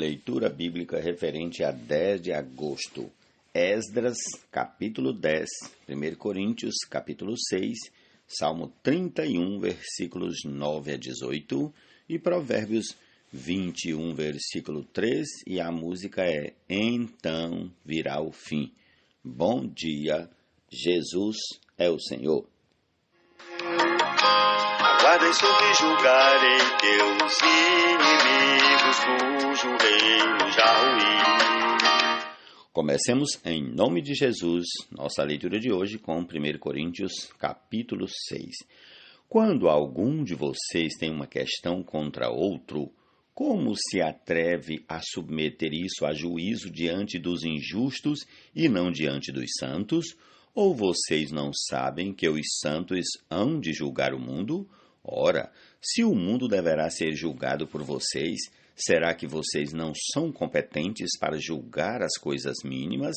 Leitura bíblica referente a 10 de agosto. Esdras, capítulo 10, 1 Coríntios, capítulo 6, Salmo 31, versículos 9 a 18 e Provérbios 21, versículo 3, e a música é Então virá o fim. Bom dia, Jesus é o Senhor. Aguardem subjugarei teus inimigos, cujo reino já ruiu. Comecemos em nome de Jesus, nossa leitura de hoje com 1 Coríntios, capítulo 6. Quando algum de vocês tem uma questão contra outro, como se atreve a submeter isso a juízo diante dos injustos e não diante dos santos? Ou vocês não sabem que os santos hão de julgar o mundo? Ora, se o mundo deverá ser julgado por vocês, será que vocês não são competentes para julgar as coisas mínimas?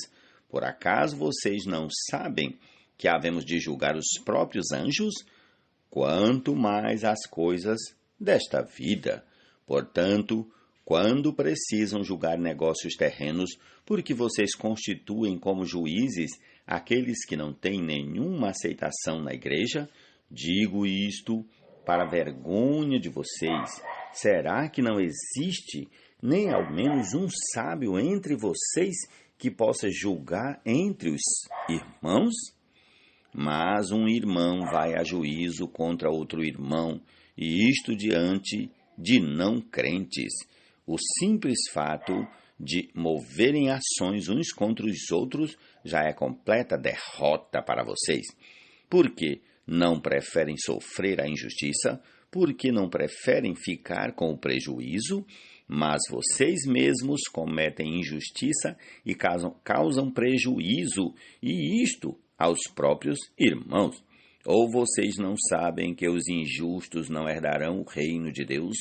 Por acaso vocês não sabem que havemos de julgar os próprios anjos? Quanto mais as coisas desta vida. Portanto, quando precisam julgar negócios terrenos, porque vocês constituem como juízes aqueles que não têm nenhuma aceitação na igreja, digo isto para a vergonha de vocês. Será que não existe nem ao menos um sábio entre vocês que possa julgar entre os irmãos? Mas um irmão vai a juízo contra outro irmão, e isto diante de não crentes. O simples fato de moverem ações uns contra os outros já é completa derrota para vocês. Por quê? Não preferem sofrer a injustiça? Porque não preferem ficar com o prejuízo? Mas vocês mesmos cometem injustiça e causam prejuízo, e isto aos próprios irmãos. Ou vocês não sabem que os injustos não herdarão o reino de Deus?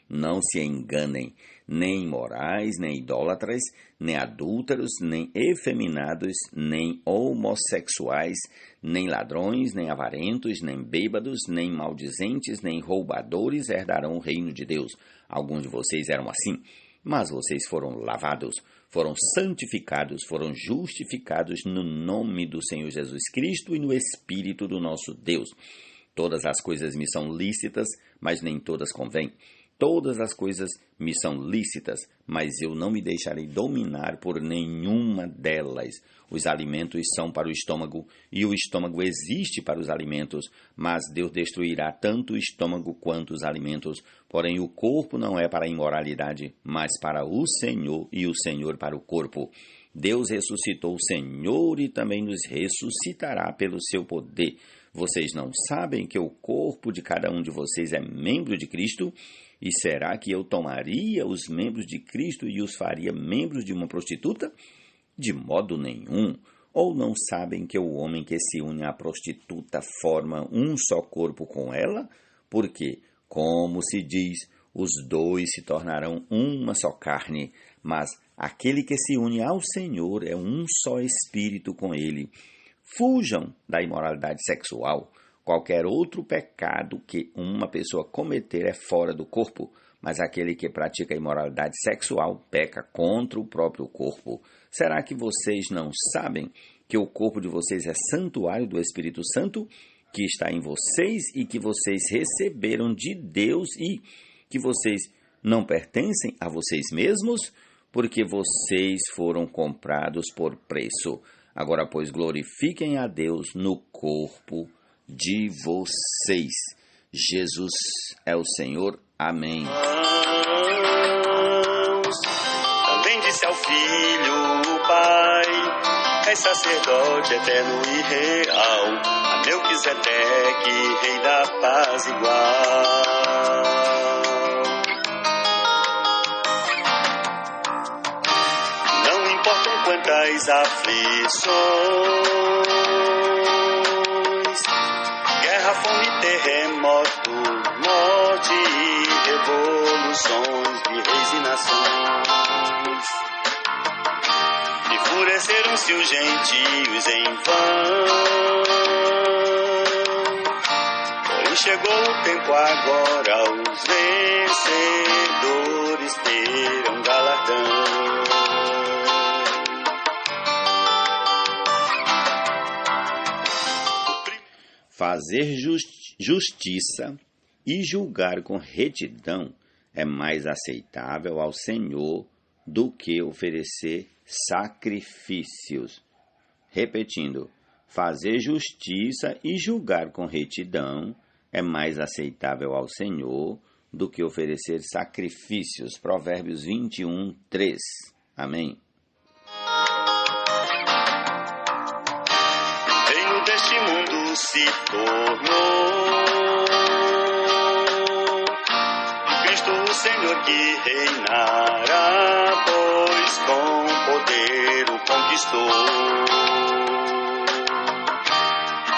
Não se enganem, nem imorais, nem idólatras, nem adúlteros, nem efeminados, nem homossexuais, nem ladrões, nem avarentos, nem bêbados, nem maldizentes, nem roubadores herdarão o reino de Deus. Alguns de vocês eram assim, mas vocês foram lavados, foram santificados, foram justificados no nome do Senhor Jesus Cristo e no Espírito do nosso Deus. Todas as coisas me são lícitas, mas nem todas convêm. Todas as coisas me são lícitas, mas eu não me deixarei dominar por nenhuma delas. Os alimentos são para o estômago, e o estômago existe para os alimentos, mas Deus destruirá tanto o estômago quanto os alimentos. Porém, o corpo não é para a imoralidade, mas para o Senhor, e o Senhor para o corpo. Deus ressuscitou o Senhor e também nos ressuscitará pelo seu poder. Vocês não sabem que o corpo de cada um de vocês é membro de Cristo? E será que eu tomaria os membros de Cristo e os faria membros de uma prostituta? De modo nenhum. Ou não sabem que o homem que se une à prostituta forma um só corpo com ela? Porque, como se diz, os dois se tornarão uma só carne, mas aquele que se une ao Senhor é um só espírito com ele. Fujam da imoralidade sexual. Qualquer outro pecado que uma pessoa cometer é fora do corpo, mas aquele que pratica imoralidade sexual peca contra o próprio corpo. Será que vocês não sabem que o corpo de vocês é santuário do Espírito Santo, que está em vocês e que vocês receberam de Deus e que vocês não pertencem a vocês mesmos? Porque vocês foram comprados por preço. Agora, pois, glorifiquem a Deus no corpo de vocês. Jesus é o Senhor. Amém. Também disse ao Filho, o Pai, és sacerdote eterno e real, a Melquisedeque, Rei da paz igual. Não importam quantas aflições, guerra, fome, terremoto, morte e revoluções de reis e nações. Enfureceram-se os gentios em vão, porém chegou o tempo agora, os vencedores terão galardão. Fazer justiça e julgar com retidão é mais aceitável ao Senhor do que oferecer sacrifícios. Repetindo, fazer justiça e julgar com retidão é mais aceitável ao Senhor do que oferecer sacrifícios. Provérbios 21, 3. Amém. Reino deste mundo se tornou Cristo o Senhor que reinará, pois com poder o conquistou.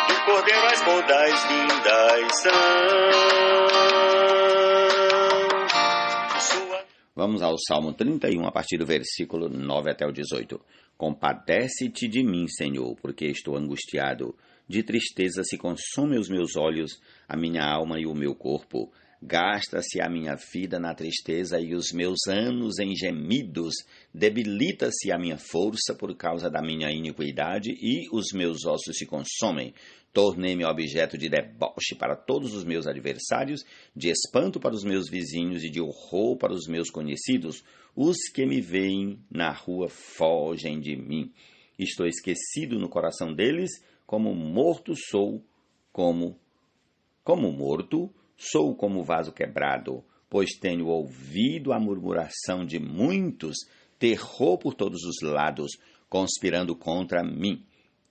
Do Cordeiro as bodas vindas são. Vamos ao Salmo 31, a partir do versículo 9 até o 18. Compadece-te de mim, Senhor, porque estou angustiado. De tristeza se consomem os meus olhos, a minha alma e o meu corpo. Gasta-se a minha vida na tristeza e os meus anos em gemidos. Debilita-se a minha força por causa da minha iniquidade e os meus ossos se consomem. Tornei-me objeto de deboche para todos os meus adversários, de espanto para os meus vizinhos e de horror para os meus conhecidos. Os que me veem na rua fogem de mim. Estou esquecido no coração deles, como morto sou, como morto, sou como vaso quebrado, pois tenho ouvido a murmuração de muitos, terror por todos os lados, conspirando contra mim.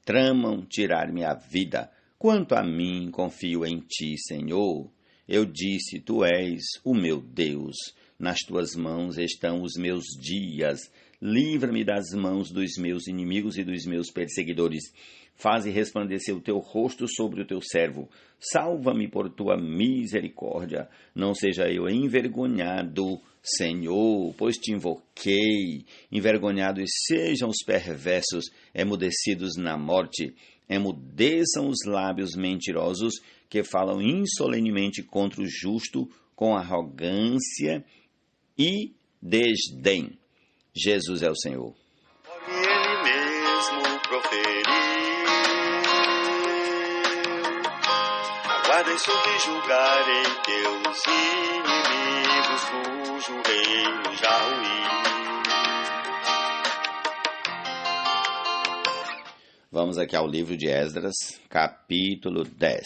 Tramam tirar-me a vida. Quanto a mim, confio em ti, Senhor. Eu disse, tu és o meu Deus. Nas tuas mãos estão os meus dias. Livra-me das mãos dos meus inimigos e dos meus perseguidores. Faze resplandecer o teu rosto sobre o teu servo. Salva-me por tua misericórdia. Não seja eu envergonhado, Senhor, pois te invoquei. Envergonhados sejam os perversos, emudecidos na morte. Emudeçam os lábios mentirosos que falam insolenemente contra o justo com arrogância e desdém. Jesus é o Senhor. Ele mesmo proferiu. Aguardem subjugarem teus inimigos, cujo reino já ruiu. Vamos aqui ao livro de Esdras, capítulo 10.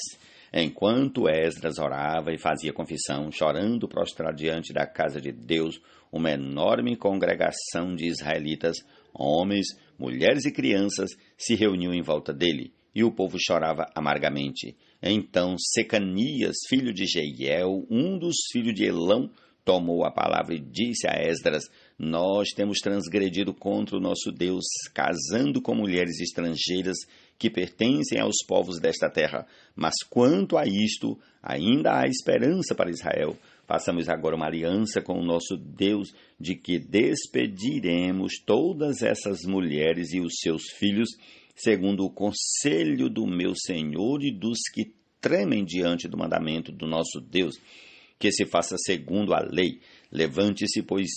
Enquanto Esdras orava e fazia confissão, chorando prostrado diante da casa de Deus, uma enorme congregação de israelitas, homens, mulheres e crianças, se reuniu em volta dele, e o povo chorava amargamente. Então Secanias, filho de Jeiel, um dos filhos de Elão, tomou a palavra e disse a Esdras: nós temos transgredido contra o nosso Deus, casando com mulheres estrangeiras que pertencem aos povos desta terra. Mas quanto a isto, ainda há esperança para Israel. Façamos agora uma aliança com o nosso Deus, de que despediremos todas essas mulheres e os seus filhos, segundo o conselho do meu Senhor e dos que tremem diante do mandamento do nosso Deus. Que se faça segundo a lei. Levante-se, pois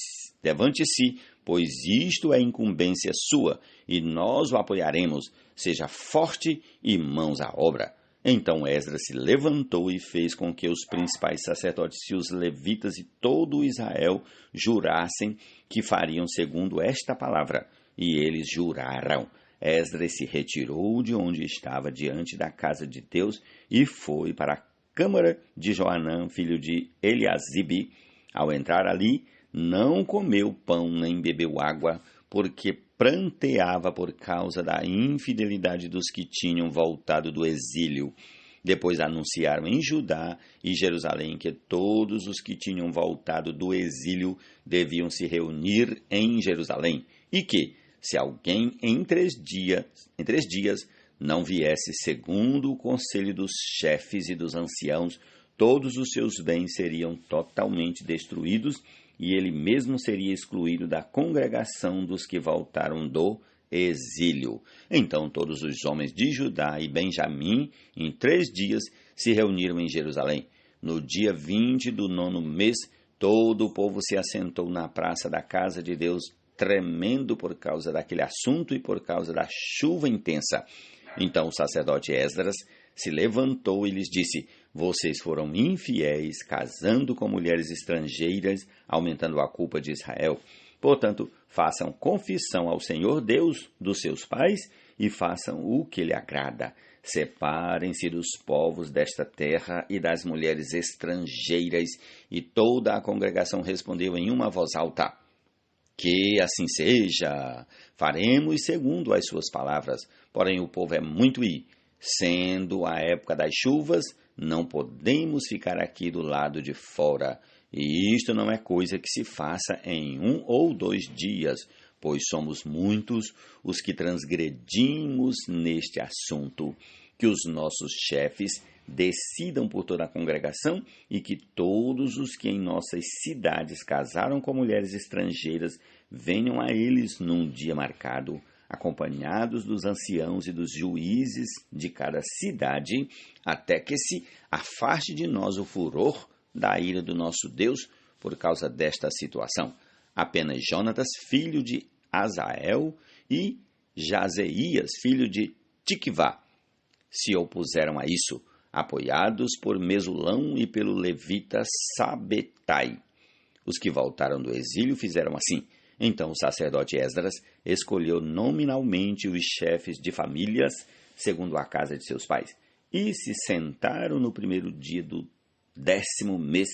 isto é incumbência sua, e nós o apoiaremos. Seja forte e mãos à obra. Então Esdras se levantou e fez com que os principais sacerdotes e os levitas e todo Israel jurassem que fariam segundo esta palavra. E eles juraram. Esdras se retirou de onde estava diante da casa de Deus e foi para a câmara de Joanã, filho de Eliasibe. Ao entrar ali, não comeu pão nem bebeu água, porque pranteava por causa da infidelidade dos que tinham voltado do exílio. Depois anunciaram em Judá e Jerusalém que todos os que tinham voltado do exílio deviam se reunir em Jerusalém, e que, se alguém em 3 dias não viesse segundo o conselho dos chefes e dos anciãos, todos os seus bens seriam totalmente destruídos e ele mesmo seria excluído da congregação dos que voltaram do exílio. Então todos os homens de Judá e Benjamim, em 3 dias, se reuniram em Jerusalém. No dia 20 do 9º mês, todo o povo se assentou na praça da casa de Deus, tremendo por causa daquele assunto e por causa da chuva intensa. Então o sacerdote Esdras se levantou e lhes disse: vocês foram infiéis, casando com mulheres estrangeiras, aumentando a culpa de Israel. Portanto, façam confissão ao Senhor Deus dos seus pais e façam o que lhe agrada. Separem-se dos povos desta terra e das mulheres estrangeiras. E toda a congregação respondeu em uma voz alta: que assim seja. Faremos segundo as suas palavras. Porém, o povo é muito sendo a época das chuvas, não podemos ficar aqui do lado de fora. E isto não é coisa que se faça em 1 ou 2 dias, pois somos muitos os que transgredimos neste assunto. Que os nossos chefes decidam por toda a congregação e que todos os que em nossas cidades casaram com mulheres estrangeiras venham a eles num dia marcado, acompanhados dos anciãos e dos juízes de cada cidade, até que se afaste de nós o furor da ira do nosso Deus por causa desta situação. Apenas Jonatas, filho de Azael, e Jazeias, filho de Tikvá, se opuseram a isso, apoiados por Mesulão e pelo levita Sabetai. Os que voltaram do exílio fizeram assim. Então o sacerdote Esdras escolheu nominalmente os chefes de famílias, segundo a casa de seus pais, e se sentaram no primeiro dia do 10º mês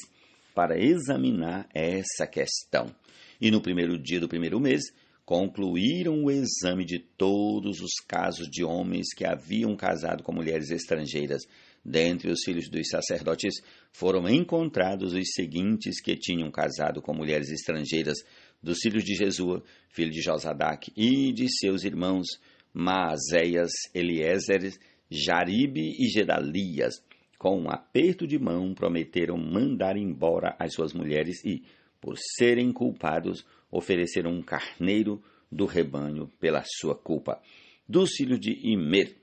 para examinar essa questão. E no primeiro dia do primeiro mês, concluíram o exame de todos os casos de homens que haviam casado com mulheres estrangeiras. Dentre os filhos dos sacerdotes foram encontrados os seguintes que tinham casado com mulheres estrangeiras: dos filhos de Jesua, filho de Josadaque, e de seus irmãos Maazéias, Eliezer, Jaribe e Gedalias. Com um aperto de mão prometeram mandar embora as suas mulheres e, por serem culpados, ofereceram um carneiro do rebanho pela sua culpa. Dos filhos de Imer,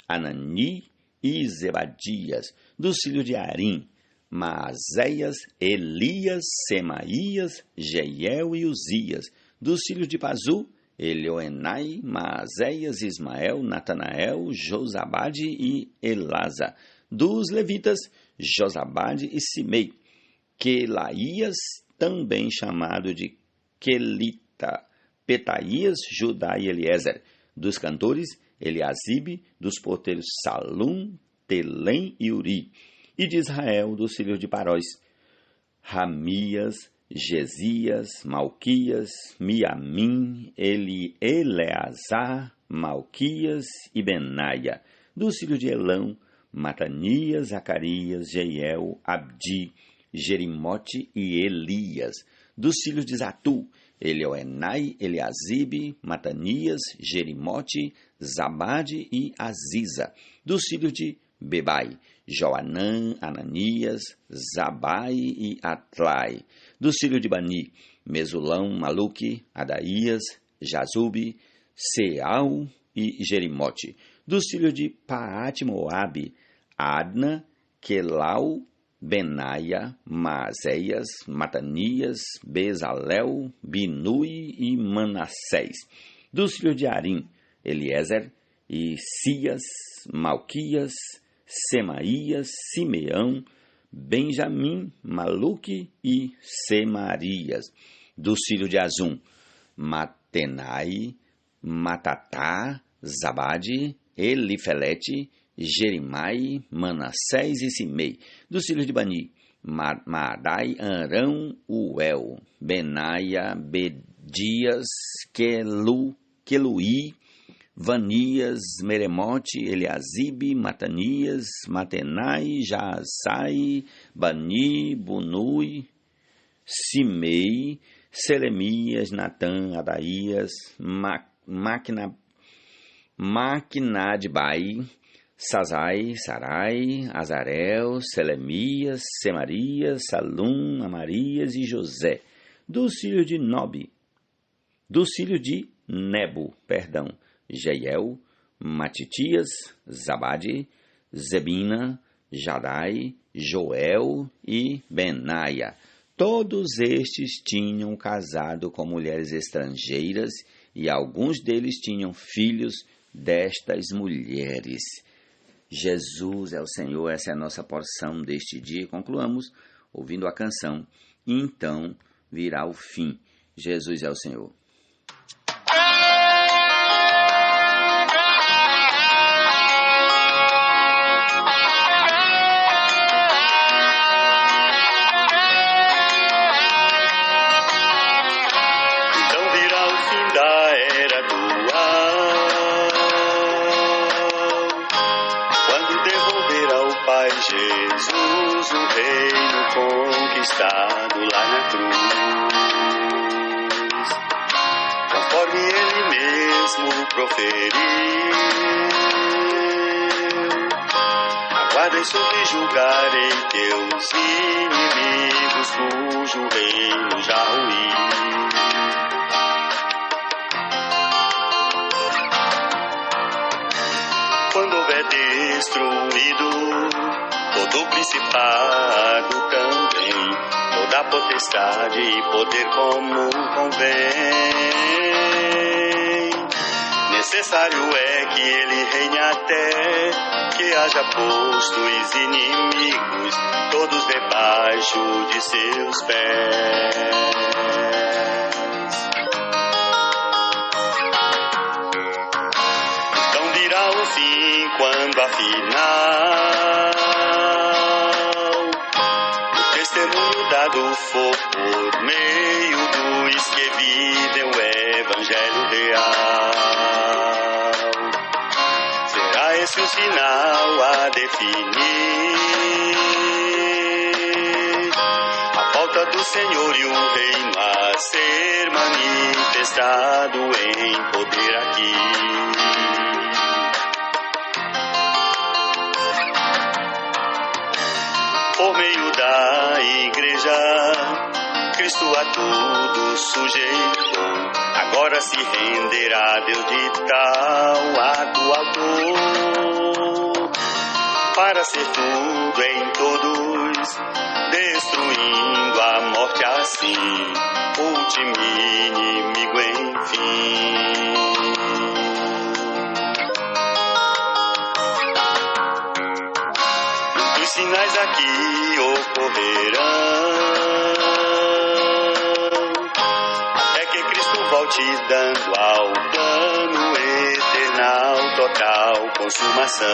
Anani e Zebadias. Dos filhos de Arim, Maazéias, Elias, Semaías, Jeiel e Uzias. Dos filhos de Pazu, Elioenai, Maazéias, Ismael, Natanael, Josabade e Elasa. Dos levitas, Josabade e Simei. Quelaías, também chamado de Quelita, Petaías, Judá e Eliezer. Dos cantores, Eliasibe. Dos porteiros, Salum, Telém e Uri. E de Israel, dos filhos de Parós, Ramias, Gesias, Malquias, Miamim, Eleazar, Malquias e Benaia. Dos filhos de Elão, Matanias, Zacarias, Jeiel, Abdi, Jerimote e Elias. Dos filhos de Zatu, Elioenai, Eliasibe, Matanias, Jerimote, Zabade e Aziza. Dos filhos de Bebai, Joanã, Ananias, Zabai e Atlai. Dos filhos de Bani, Mesulão, Maluque, Adaías, Jazube, Seal e Jerimote. Dos filhos de Paate-Moabe, Adna, Quelau, Benaia, Maazéias, Matanias, Bezalel, Binui e Manassés. Dos filhos de Arim, Eliezer, e Sias, Malquias, Semaías, Simeão, Benjamim, Maluque e Semarias. Dos filhos de Azum, Matenai, Matatá, Zabade, Elifelete, Jerimai, Manassés e Simei. Dos filhos de Bani, Maadai, Arão, Uel, Benaia, Bedias, Queluí, Vanias, Meremote, Eliasibe, Matanias, Matenai, Jaasai, Bani, Bunui, Simei, Selemias, Natã, Adaías, Maquinadbai, Sazai, Sarai, Azarel, Selemias, Semarias, Salum, Amarias e José. Dos filhos de Nobi, dos filhos de Nebo, Jeiel, Matitias, Zabade, Zebina, Jadai, Joel e Benaia. Todos estes tinham casado com mulheres estrangeiras e alguns deles tinham filhos destas mulheres. Jesus é o Senhor, essa é a nossa porção deste dia. Concluamos ouvindo a canção E Então Virá o Fim. Jesus é o Senhor. Jesus, o reino conquistado lá na cruz, conforme ele mesmo proferiu, aguarda e subjugarei teus inimigos, cujo reino já ruiu. Quando houver destruído todo principado também, toda potestade e poder como convém, necessário é que ele reine até que haja posto os inimigos, todos debaixo de seus pés. Então virá o fim quando afinal testemunho dado for por meio dos que vivem o Evangelho real. Será esse o sinal a definir a volta do Senhor e o reino a ser manifestado em poder aqui. Por meio da igreja, Cristo a tudo sujeitou, agora se renderá a Deus de tal ato autor, para ser tudo em todos, destruindo a morte assim, último inimigo enfim. Os sinais aqui ocorrerão, até que Cristo volte dando ao plano eternal total consumação.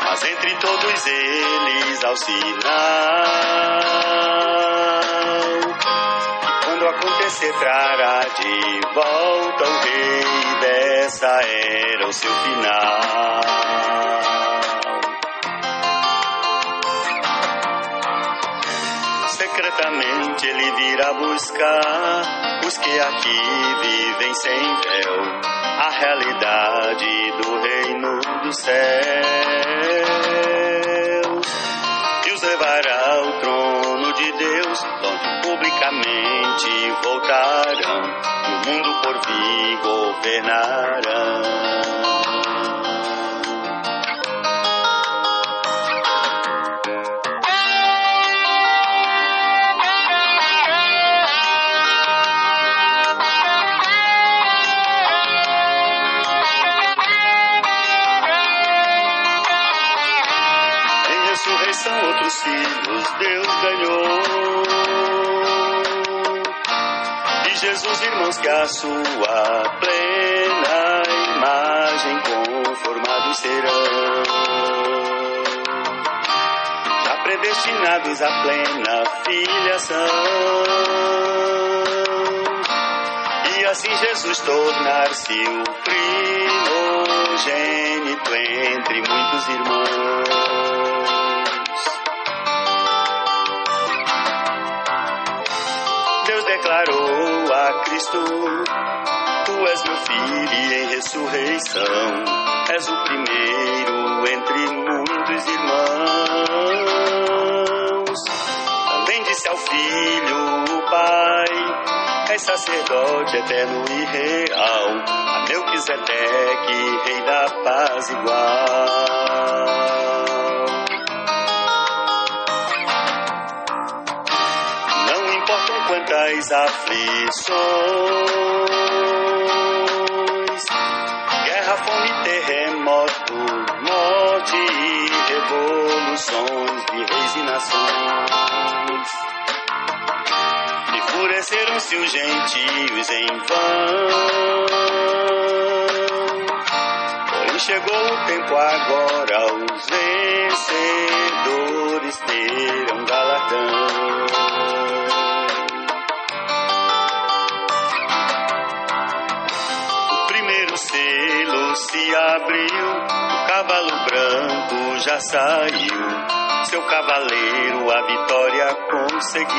Mas entre todos eles ao sinal, que quando acontecer trará de volta o rei, dessa era o seu final. Secretamente ele virá buscar os que aqui vivem sem véu, a realidade do reino dos céus, e os levará ao trono de Deus, onde publicamente voltarão, no mundo por vir governarão. Ressurreição outros filhos Deus ganhou, e Jesus irmãos que a sua plena imagem conformados serão, já predestinados à plena filiação, e assim Jesus tornar-se o primogênito entre muitos irmãos. Declarou a Cristo: Tu és meu filho e em ressurreição és o primeiro entre muitos irmãos. Também disse ao Filho o Pai: És sacerdote eterno e real, a Melquisedeque, rei da paz igual. Quantas aflições, guerra, a fome, terremoto, morte e revoluções de reis e nações. Enfureceram-se os gentios em vão, porém chegou o tempo agora, os vencedores terão galardão. O selo se abriu, o cavalo branco já saiu, seu cavaleiro a vitória conseguiu.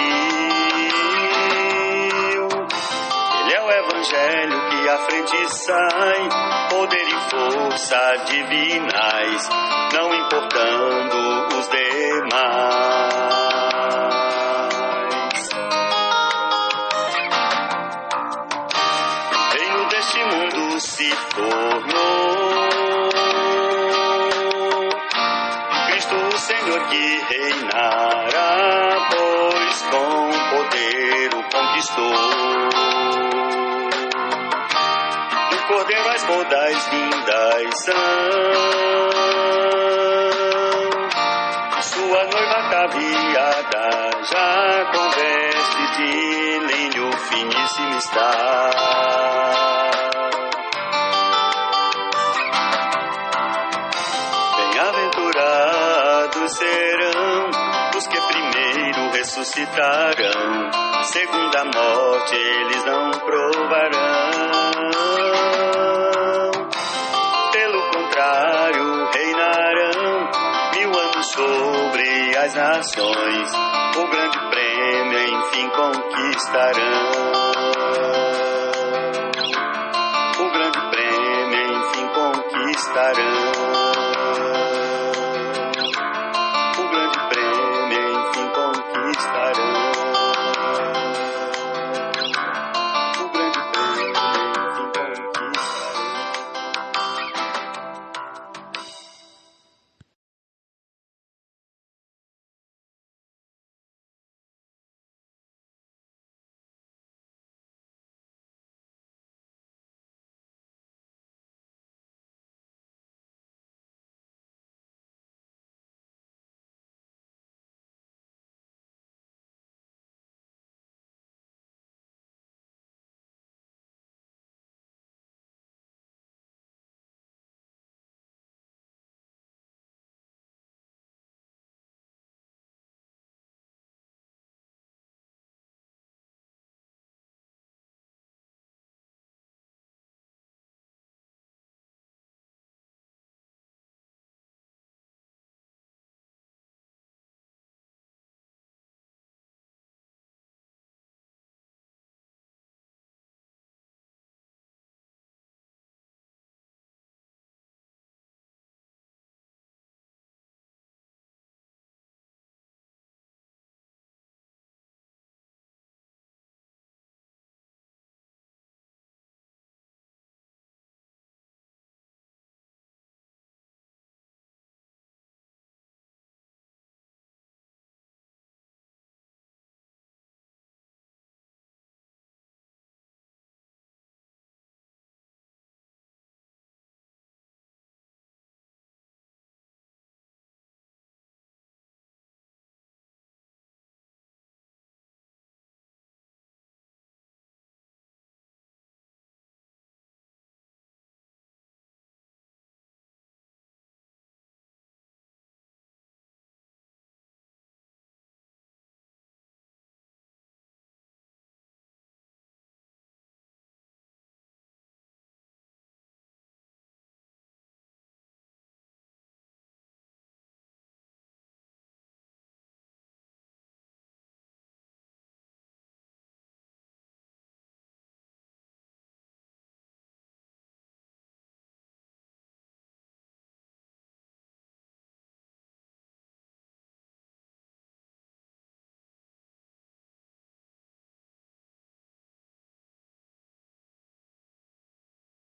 Ele é o evangelho que à frente sai, poder e força divinais, não importando os demais. Este mundo se tornou Cristo o Senhor que reinará, pois com poder o conquistou. Do Cordeiro as bodas vindas são, sua noiva ataviada já com veste de linho finíssimo está. Bem-aventurados serão os que primeiro ressuscitarão, segunda morte eles não provarão. Pelo contrário, reinarão 1000 anos sobre as nações, o grande prêmio enfim conquistarão. O grande prêmio enfim conquistarão.